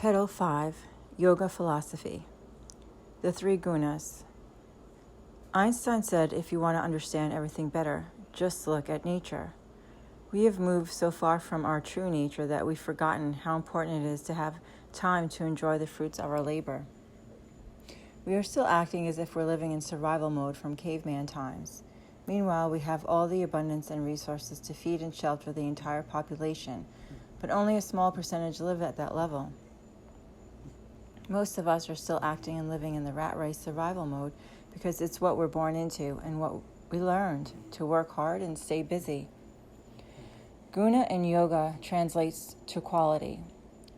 Petal 5, Yoga Philosophy. The Three Gunas. Einstein said, if you want to understand everything better, just look at nature. We have moved so far from our true nature that we've forgotten how important it is to have time to enjoy the fruits of our labor. We are still acting as if we're living in survival mode from caveman times. Meanwhile, we have all the abundance and resources to feed and shelter the entire population, but only a small percentage live at that level. Most of us are still acting and living in the rat race survival mode because it's what we're born into and what we learned, to work hard and stay busy. Guna in yoga translates to quality.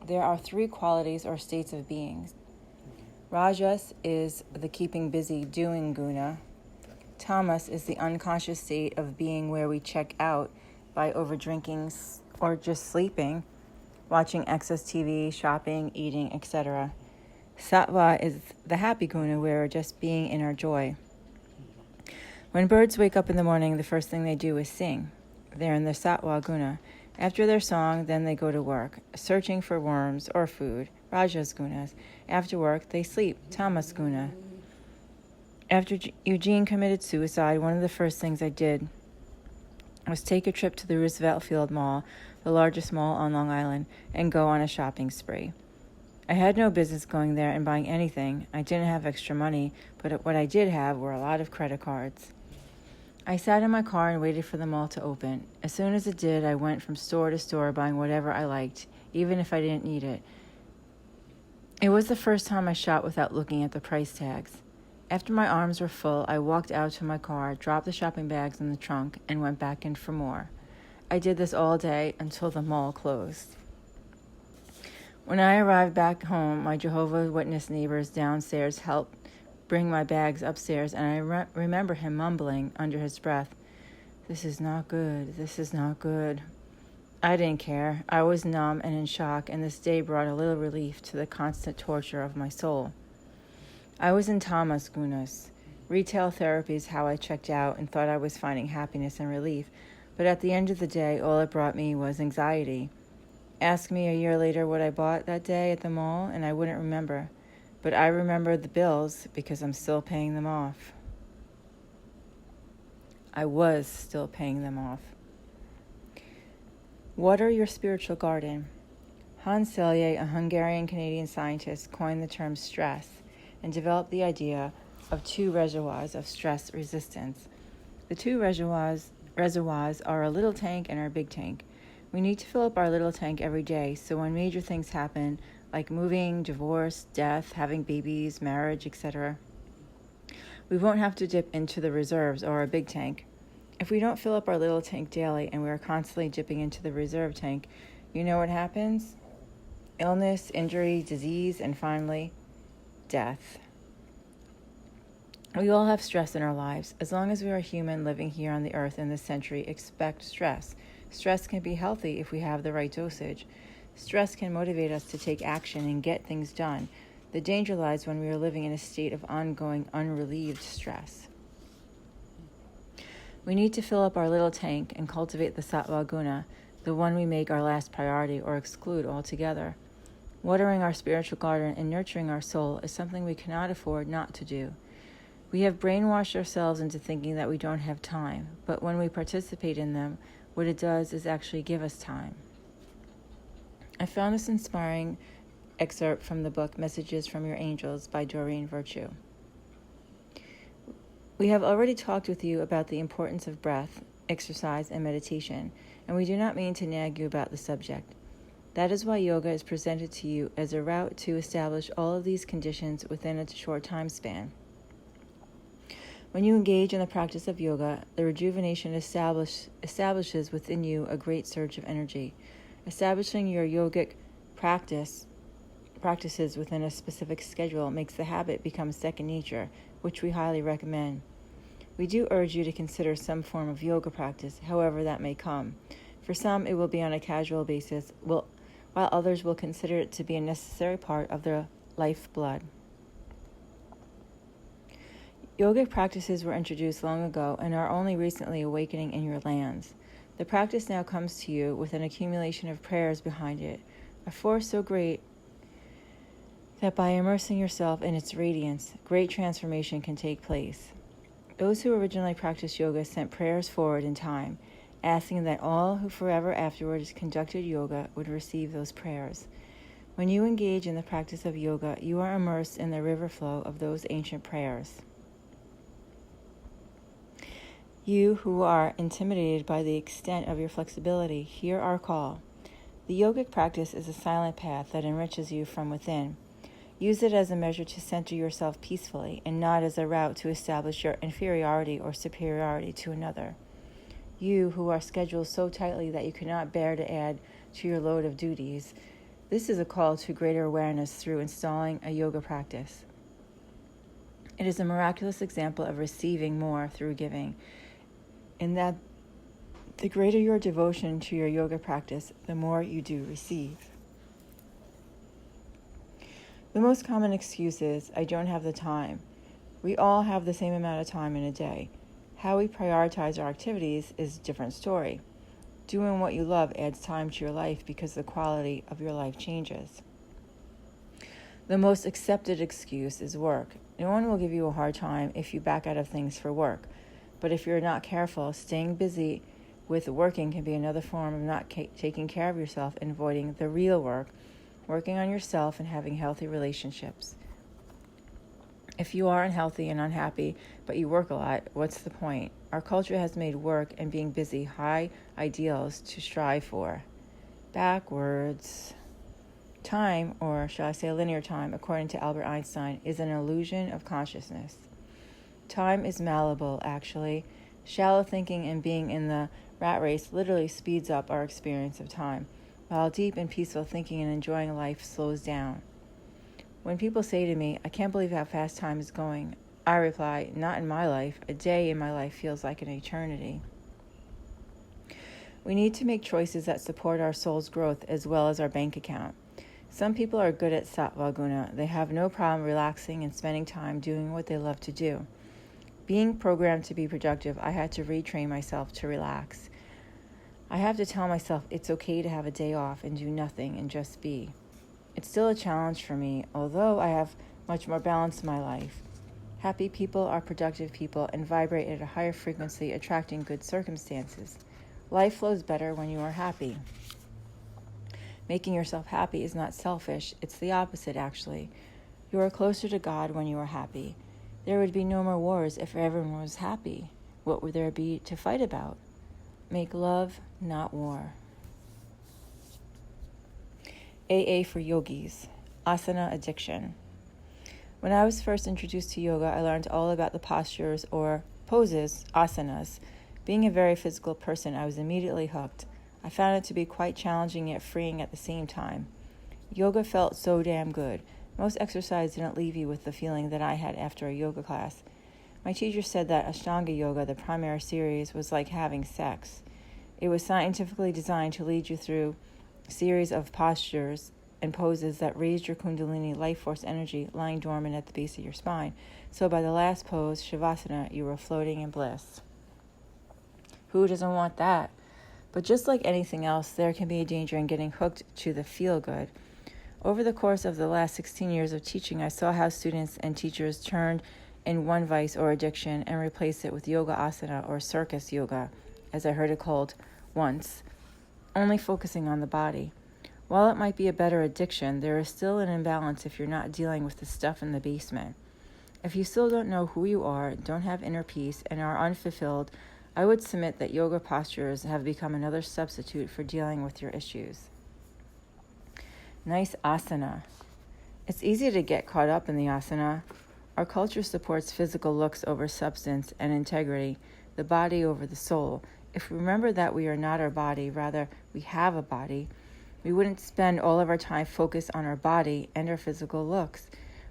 There are three qualities or states of being. Rajas is the keeping busy doing guna. Tamas is the unconscious state of being where we check out by overdrinking or just sleeping, watching excess TV, shopping, eating, etc. Sattva is the happy guna where we're just being in our joy. When birds wake up in the morning, the first thing they do is sing. They're in the sattva guna. After their song, then they go to work, searching for worms or food, rajas gunas. After work, they sleep, tamas guna. After Eugene committed suicide, one of the first things I did was take a trip to the Roosevelt Field Mall, the largest mall on Long Island, and go on a shopping spree. I had no business going there and buying anything. I didn't have extra money, but what I did have were a lot of credit cards. I sat in my car and waited for the mall to open. As soon as it did, I went from store to store buying whatever I liked, even if I didn't need it. It was the first time I shopped without looking at the price tags. After my arms were full, I walked out to my car, dropped the shopping bags in the trunk, and went back in for more. I did this all day until the mall closed. When I arrived back home, my Jehovah's Witness neighbors downstairs helped bring my bags upstairs, and I remember him mumbling under his breath, "This is not good, this is not good." I didn't care. I was numb and in shock, and this day brought a little relief to the constant torture of my soul. I was in tamas gunas. Retail therapy is how I checked out and thought I was finding happiness and relief, but at the end of the day, all it brought me was anxiety. Ask me a year later what I bought that day at the mall, and I wouldn't remember. But I remember the bills because I'm still paying them off. I was still paying them off. Water your spiritual garden. Hans Selye, a Hungarian-Canadian scientist, coined the term stress and developed the idea of two reservoirs of stress resistance. The two reservoirs are a little tank and our big tank. We need to fill up our little tank every day, so when major things happen, like moving, divorce, death, having babies, marriage, etc., we won't have to dip into the reserves or our big tank. If we don't fill up our little tank daily and we are constantly dipping into the reserve tank, you know what happens? Illness, injury, disease, and finally, death. We all have stress in our lives. As long as we are human living here on the earth in this century, expect stress. Stress can be healthy if we have the right dosage. Stress can motivate us to take action and get things done. The danger lies when we are living in a state of ongoing, unrelieved stress. We need to fill up our little tank and cultivate the sattva guna, the one we make our last priority or exclude altogether. Watering our spiritual garden and nurturing our soul is something we cannot afford not to do. We have brainwashed ourselves into thinking that we don't have time, but when we participate in them, what it does is actually give us time. I found this inspiring excerpt from the book Messages from Your Angels by Doreen Virtue. We have already talked with you about the importance of breath, exercise, and meditation, and we do not mean to nag you about the subject. That is why yoga is presented to you as a route to establish all of these conditions within a short time span. When you engage in the practice of yoga, the rejuvenation establishes within you a great surge of energy. Establishing your yogic practices within a specific schedule makes the habit become second nature, which we highly recommend. We do urge you to consider some form of yoga practice, however that may come. For some, it will be on a casual basis, while others will consider it to be a necessary part of their lifeblood. Yogic practices were introduced long ago and are only recently awakening in your lands. The practice now comes to you with an accumulation of prayers behind it, a force so great that by immersing yourself in its radiance, great transformation can take place. Those who originally practiced yoga sent prayers forward in time, asking that all who forever afterwards conducted yoga would receive those prayers. When you engage in the practice of yoga, you are immersed in the river flow of those ancient prayers. You who are intimidated by the extent of your flexibility, hear our call. The yogic practice is a silent path that enriches you from within. Use it as a measure to center yourself peacefully and not as a route to establish your inferiority or superiority to another. You who are scheduled so tightly that you cannot bear to add to your load of duties, this is a call to greater awareness through installing a yoga practice. It is a miraculous example of receiving more through giving, in that the greater your devotion to your yoga practice, the more you do receive. The most common excuse is, I don't have the time. We all have the same amount of time in a day. How we prioritize our activities is a different story. Doing what you love adds time to your life because the quality of your life changes. The most accepted excuse is work. No one will give you a hard time if you back out of things for work. But if you're not careful, staying busy with working can be another form of not taking care of yourself and avoiding the real work, working on yourself and having healthy relationships. If you are unhealthy and unhappy, but you work a lot, what's the point? Our culture has made work and being busy high ideals to strive for. Backwards. Time, or shall I say linear time, according to Albert Einstein, is an illusion of consciousness. Time is malleable, actually. Shallow thinking and being in the rat race literally speeds up our experience of time, while deep and peaceful thinking and enjoying life slows down. When people say to me, I can't believe how fast time is going, I reply, not in my life. A day in my life feels like an eternity. We need to make choices that support our soul's growth as well as our bank account. Some people are good at sattva guna. They have no problem relaxing and spending time doing what they love to do. Being programmed to be productive, I had to retrain myself to relax. I have to tell myself it's okay to have a day off and do nothing and just be. It's still a challenge for me, although I have much more balance in my life. Happy people are productive people and vibrate at a higher frequency, attracting good circumstances. Life flows better when you are happy. Making yourself happy is not selfish. It's the opposite, actually. You are closer to God when you are happy. There would be no more wars if everyone was happy. What would there be to fight about? Make love, not war. AA for yogis. Asana addiction. When I was first introduced to yoga, I learned all about the postures or poses, asanas. Being a very physical person, I was immediately hooked. I found it to be quite challenging yet freeing at the same time. Yoga felt so damn good. Most exercise didn't leave you with the feeling that I had after a yoga class. My teacher said that Ashtanga Yoga, the primary series, was like having sex. It was scientifically designed to lead you through a series of postures and poses that raised your Kundalini life force energy lying dormant at the base of your spine. So by the last pose, Shavasana, you were floating in bliss. Who doesn't want that? But just like anything else, there can be a danger in getting hooked to the feel-good. Over the course of the last 16 years of teaching, I saw how students and teachers turned in one vice or addiction and replaced it with yoga asana or circus yoga, as I heard it called once, only focusing on the body. While it might be a better addiction, there is still an imbalance if you're not dealing with the stuff in the basement. If you still don't know who you are, don't have inner peace, and are unfulfilled, I would submit that yoga postures have become another substitute for dealing with your issues. Nice asana. It's easy to get caught up in the asana. Our culture supports physical looks over substance and integrity, the body over the soul. If we remember that we are not our body, rather we have a body, we wouldn't spend all of our time focused on our body and our physical looks.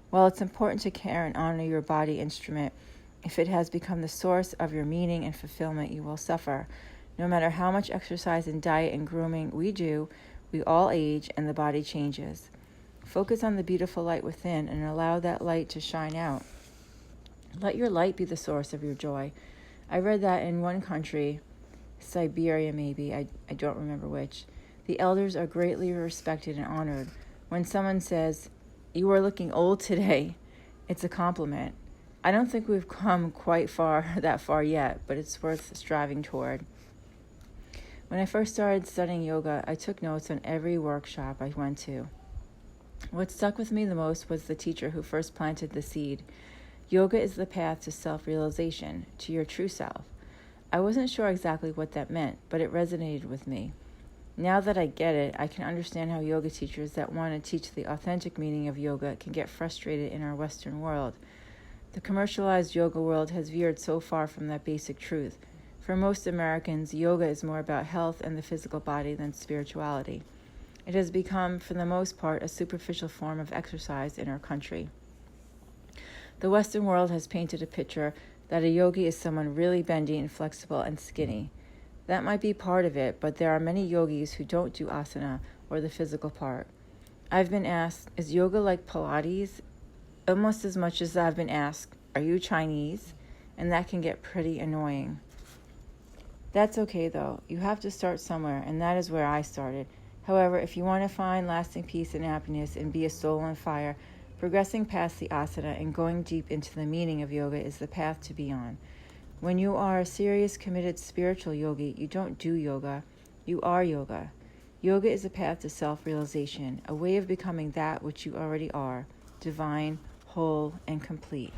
While it's important to care and honor your body instrument, if it has become the source of your meaning and fulfillment, you will suffer. No matter how much exercise and diet and grooming we do, we all age and the body changes. Focus on the beautiful light within and allow that light to shine out. Let your light be the source of your joy. I read that in one country, Siberia maybe, I don't remember which, the elders are greatly respected and honored. When someone says, You are looking old today. It's a compliment. I don't think we've come quite that far yet, but it's worth striving toward. When I first started studying yoga, I took notes on every workshop I went to. What stuck with me the most was the teacher who first planted the seed. Yoga is the path to self-realization, to your true self. I wasn't sure exactly what that meant, but it resonated with me. Now that I get it, I can understand how yoga teachers that want to teach the authentic meaning of yoga can get frustrated in our Western world. The commercialized yoga world has veered so far from that basic truth. For most Americans, yoga is more about health and the physical body than spirituality. It has become, for the most part, a superficial form of exercise in our country. The Western world has painted a picture that a yogi is someone really bendy and flexible and skinny. That might be part of it, but there are many yogis who don't do asana or the physical part. I've been asked, is yoga like Pilates? Almost as much as I've been asked, are you Chinese? And that can get pretty annoying. That's okay though. You have to start somewhere, and that is where I started. However, if you want to find lasting peace and happiness and be a soul on fire, progressing past the asana and going deep into the meaning of yoga is the path to be on. When you are a serious, committed spiritual yogi, you don't do yoga. You are yoga. Yoga is a path to self-realization, a way of becoming that which you already are, divine, whole, and complete.